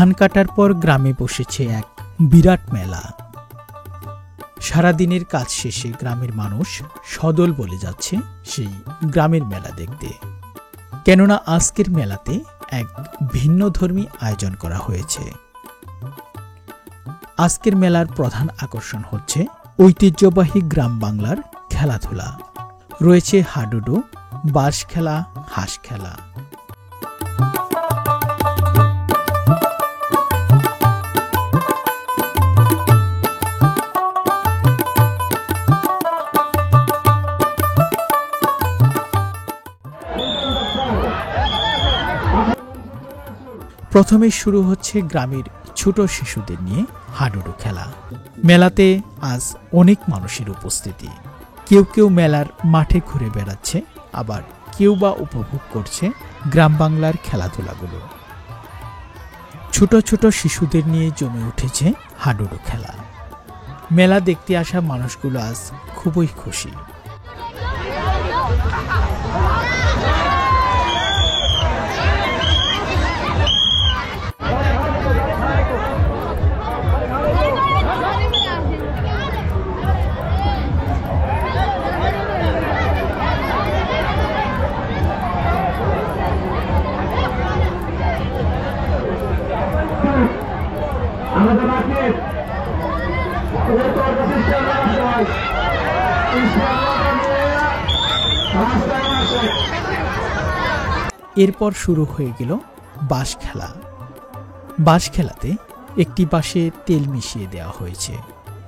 ধান কাটার পর গ্রামে বসেছে এক বিরাট মেলা। সারাদিনের কাজ শেষে গ্রামের মানুষ সদল বলে যাচ্ছে সেই গ্রামের মেলা দেখতে। কেননা আজকের মেলাতে এক ভিন্নধর্মী আয়োজন করা হয়েছে। আজকের মেলার প্রধান আকর্ষণ হচ্ছে ঐতিহ্যবাহী গ্রাম বাংলার খেলাধুলা। রয়েছে হাডুডু, বাঁশ খেলা, হাঁস খেলা। প্রথমে শুরু হচ্ছে গ্রামের ছোট শিশুদের নিয়ে হাডুডু খেলা। মেলাতে আজ অনেক মানুষের উপস্থিতি। কেউ কেউ মেলার মাঠে ঘুরে বেড়াচ্ছে, আবার কেউ বা উপভোগ করছে গ্রাম বাংলার খেলাধুলাগুলো। ছোট ছোট শিশুদের নিয়ে জমে উঠেছে হাডুডু খেলা। মেলা দেখতে আসা মানুষগুলো আজ খুবই খুশি। এরপর শুরু হয়ে গেল বাঁশ খেলা। বাঁশ খেলাতে একটি বাঁশে তেল মিশিয়ে দেওয়া হয়েছে।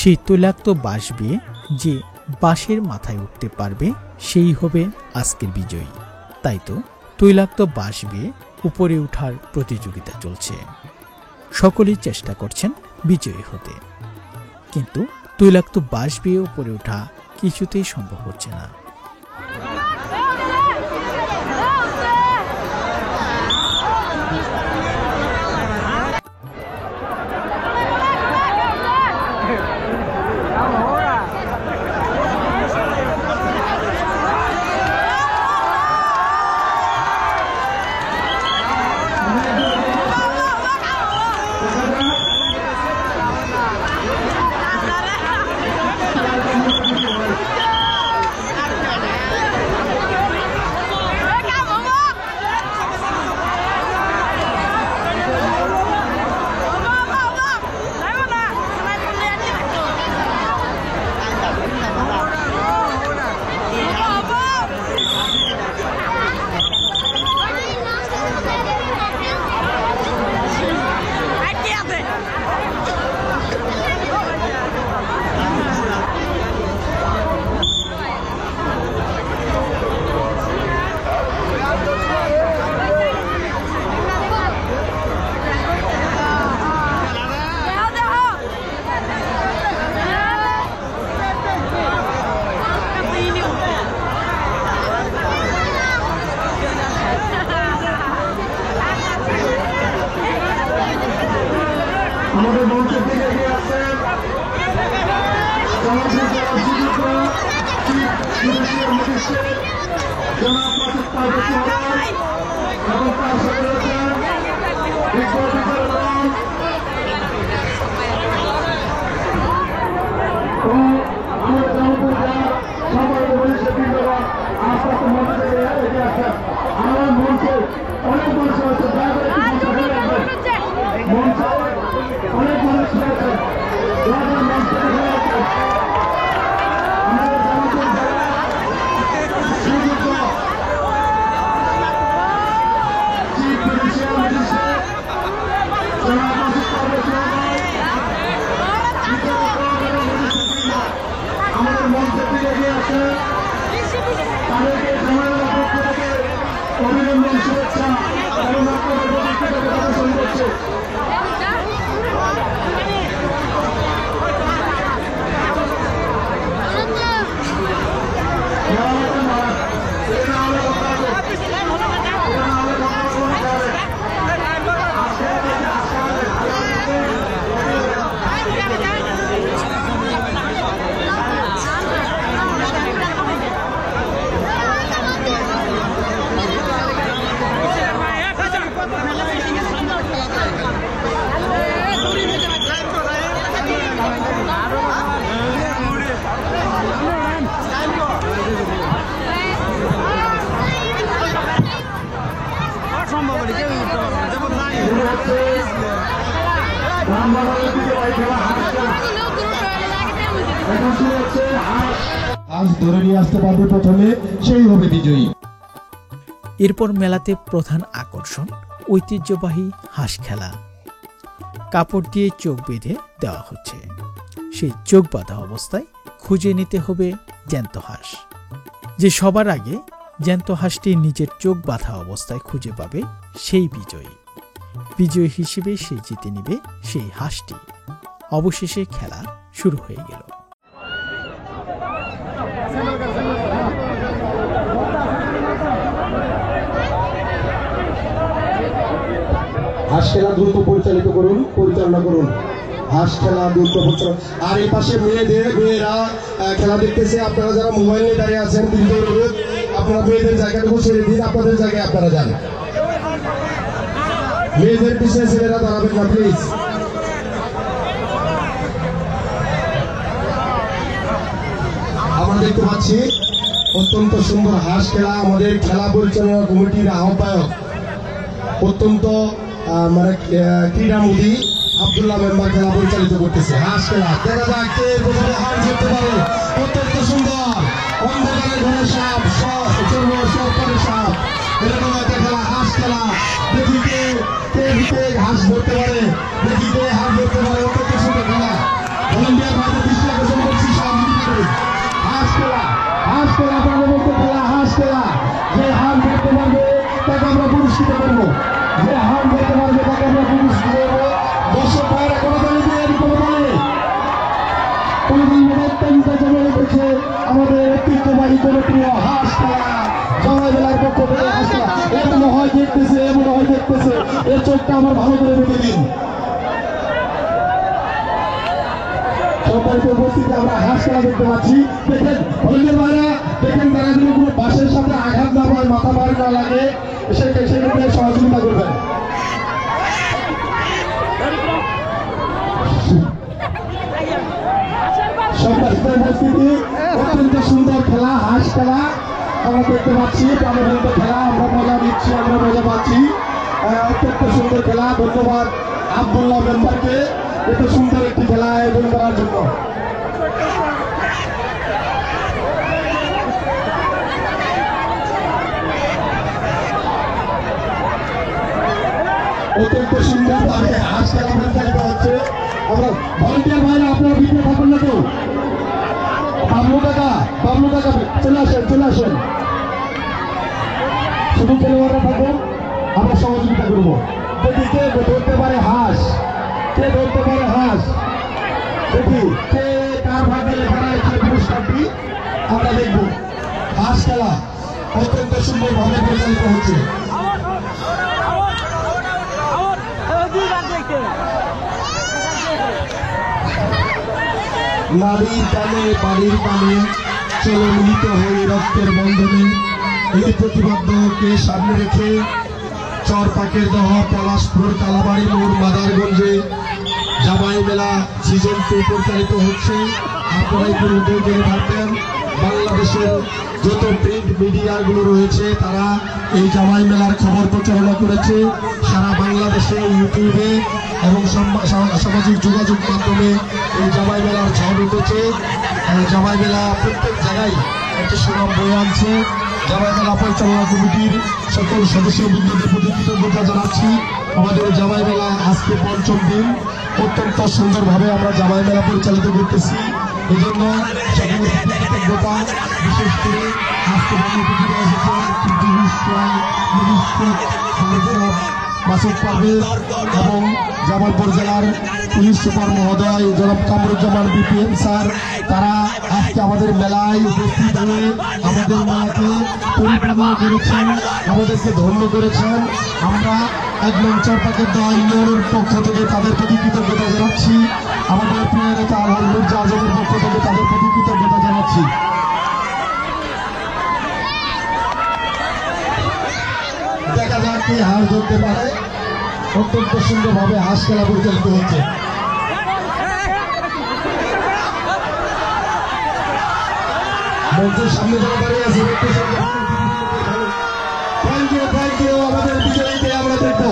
সেই তৈলাক্ত বাঁশ বেয়ে যে বাঁশের মাথায় উঠতে পারবে সেই হবে আজকের বিজয়ী। তাই তো তৈলাক্ত বাঁশ বেয়ে উপরে ওঠার প্রতিযোগিতা চলছে। সকলেই চেষ্টা করছেন বিজয়ী হতে, কিন্তু তৈলাক্ত বাঁশ বেয়ে উপরে ওঠা কিছুতেই সম্ভব হচ্ছে না। আমাদের মঞ্চের দিকে এগিয়ে আসছেন এবং তার সাথে রয়েছেন সবাই মনীষের বৃন্দগণ আস্তে আস্তে মঞ্চ থেকে এগিয়ে আসছেন। আমার মঞ্চে অনেক মানুষ আছে, দয়া করে একটু মঞ্চ ফেলে রাখবেন। মঞ্চে অনেক মানুষ রয়েছে, দয়া করে মঞ্চ থেকে ফেলে রাখবেন। আমাদের জামাতের যারা শ্রীযুক্ত রামবাগানের দিকে ভাই খেলা হাঁস খেলা এখন শুরু হচ্ছে হাঁস আজ ধরে নিয়ে আসতে পারবে প্রথমে সেই হবে বিজয়ী। এরপর মেলাতে প্রধান আকর্ষণ ঐতিহ্যবাহী হাঁস খেলা। কাপড় দিয়ে চোখ বেঁধে দেওয়া হচ্ছে, সেই চোখ বাঁধা অবস্থায় খুঁজে নিতে হবে জ্যান্ত হাঁস। যে সবার আগে জ্যান্ত হাঁসটি নিজের চোখ বাঁধা অবস্থায় খুঁজে পাবে সেই বিজয়ী। বিজয়ী হিসেবে সে জিতে নিবে সেই হাঁসটি। অবশেষে খেলা শুরু হয়ে গেল। হাঁস খেলা দ্রুত পরিচালনা করুন। হাঁস খেলা দ্রুত পরিচালনা। আর এই পাশে মেয়েরা খেলা দেখতেছে। আপনারা যারা মোবাইল নিয়ে দাঁড়িয়ে আছেন, আপনারা মেয়েদের জায়গাটুকু ছেড়ে দিন, আপনাদের জায়গায় আপনারা যান। মেয়েদের পিছনে ছেলেরা দাঁড়াবেন না প্লিজ। আমরা দেখতে পাচ্ছি অত্যন্ত সুন্দর হাঁস খেলা। আমাদের খেলা পরিচালনা কমিটির আহ্বায়ক অত্যন্ত মানে ক্রীড়ামোদী আব্দুল্লাহ মেম্বার খেলা পরিচালিত করতেছে। হাঁস খেলা দেখা যাক কে প্রথমে হার জিততে পারে। অত্যন্ত সুন্দর অন্ধকারে ঘরে সাপ, সরকারি সাপ, এরকম একটা খেলা হাঁস খেলা। দেখি কে হাঁস ধরতে পারে, দেখি কে হাঁস ধরতে পারে। অত্যন্ত সুন্দর খেলা। ভলেন্টিয়ার ভাইদের দৃষ্টি আকর্ষণ করছি সহযোগিতা করে। হাঁস খেলা প্রাণবন্ত খেলা হাঁস খেলা। যে হার ধরতে পারবে তাকে আমরা পুরস্কৃত করবো, যে হার ধরতে পারবে তাকে আমরা পুরস্কৃত করবো। দর্শক ভাইয়েরা কোনোদিন আমাদের ঐতিহ্যবাহী জনপ্রিয় হাঁস খেলা জমাই বেলার পক্ষ থেকে হাঁস খেলা। এমন হয় দেখতেছে এর চোখটা আমার ভালো করে বেঁধে দিন। সম্মানিত উপস্থিতি, আমরা হাঁস খেলা দেখতে পাচ্ছি। দেখেন ভলেন্টিয়ার ভাইরা, দেখেন তারা যেন কোনো বাসের সাথে আঘাত না পায়, মাথা মারি না লাগে, সেক্ষেত্রে সহযোগিতা করবেন। সম্মানিত উপস্থিতি, অত্যন্ত সুন্দর খেলা হাঁস খেলা আমরা দেখতে পাচ্ছি। প্রাণবন্ত খেলা, আমরা মজা নিচ্ছি, আমরা মজা পাচ্ছি। অত্যন্ত সুন্দর খেলা। ধন্যবাদ আব্দুল্লাহ মেম্বারকে এত সুন্দর একটি খেলা আয়োজন করার জন্য। অত্যন্ত সুন্দর ভাবে হাঁস খেলা পরিচালিত হচ্ছে। আমরা ভলেন্টিয়ার ভাইরা আপনারা ভিতরে থাকুন না তো। বাবলু কাকা চলে আসেন। শুধু খেলোয়াড়রা থাকুন, আমরা সহযোগিতা করবো। দেখি কে ধরতে পারে হাঁস, দেখি কে কার ভাগে লেখা রয়েছে পুরস্কারটি আমরা দেখবো। হাঁস খেলা অত্যন্ত সুন্দর ভাবে পরিচালিত হচ্ছে। নারীর টানে বাড়ির পানে চলো মিলিত হয়ে রক্তের বন্ধনে। এই প্রতিবদ্ধকে সামনে রেখে চরপাকের দহ, পলাশপুর, কালাবাড়ি মোড়, মাদারগঞ্জে জামাই মেলা সিজন 2 পরিচালিত হচ্ছে। আপনারা একটু জেনে থাকবেন, বাংলাদেশের যত প্রিন্ট মিডিয়াগুলো রয়েছে তারা এই জামাই মেলার খবর প্রচারণা করেছে। সারা বাংলাদেশে ইউটিউবে এবং সামাজিক যোগাযোগ মাধ্যমে এই জামাই মেলার ঝড় উঠেছে। জামাই মেলা প্রত্যেক জায়গায় একটি সুনাম বয়ে আনছে। জামাই মেলা পরিচালনা কমিটির সকল সদস্যবৃন্দদের প্রতি কৃতজ্ঞতা জানাচ্ছি। আমাদের জামাই মেলা আজকে 5ম দিন। অত্যন্ত সুন্দরভাবে আমরা জামাই মেলা পরিচালিত করতেছি। এই জন্য সকল কৃতজ্ঞতা। বিশেষ করে আজকে মাসুদ পারভেজ এবং জামালপুর জেলার পুলিশ সুপার মহোদয় জনাব কামরুজ্জামান বিপিএম স্যার, তারা আজকে আমাদের মেলায় উপস্থিত হয়ে আমাদের মেলাকে পরিপূর্ণ করেছেন, আমাদেরকে ধন্য করেছেন। আমরা 1 নং চরপাকের দল ইউনিয়নের পক্ষ থেকে তাদের প্রতি কৃতজ্ঞতা জানাচ্ছি। আমাদের প্রিয় নেতা আলহাজ মির্জা আজমের পক্ষ থেকে তাদের প্রতি কৃতজ্ঞতা জানাচ্ছি। দেখা যাক কি হাঁস ধরতে পারে। অত্যন্ত সুন্দরভাবে হাঁস খেলা পরিচালিত হচ্ছে। মঞ্চের সামনে যারা দাঁড়িয়ে আছে, থ্যাংক ইউ আমাদের বিজয়ীকে আমরা দেখবো।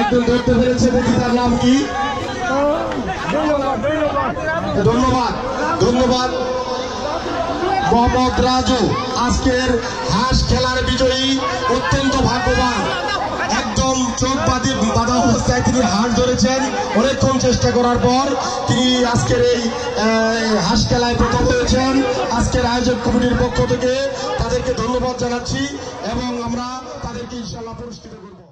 একদম একজন ধরতে পেরেছে, দেখি তার নাম কি। ধন্যবাদ ধন্যবাদ মোহাম্মদ রাজু, আজকের হাঁস খেলার বিজয়ী, অত্যন্ত ভাগ্যবান। একদম চোখ বাঁধা অবস্থায় তিনি হাঁস ধরেছেন, অনেকক্ষণ চেষ্টা করার পর তিনি আজকের এই হাঁস খেলায় প্রথম হয়েছেন। আজকের আয়োজক কমিটির পক্ষ থেকে তাদেরকে ধন্যবাদ জানাচ্ছি এবং আমরা তাদেরকে ইনশাআল্লাহ পুরস্কৃত করব।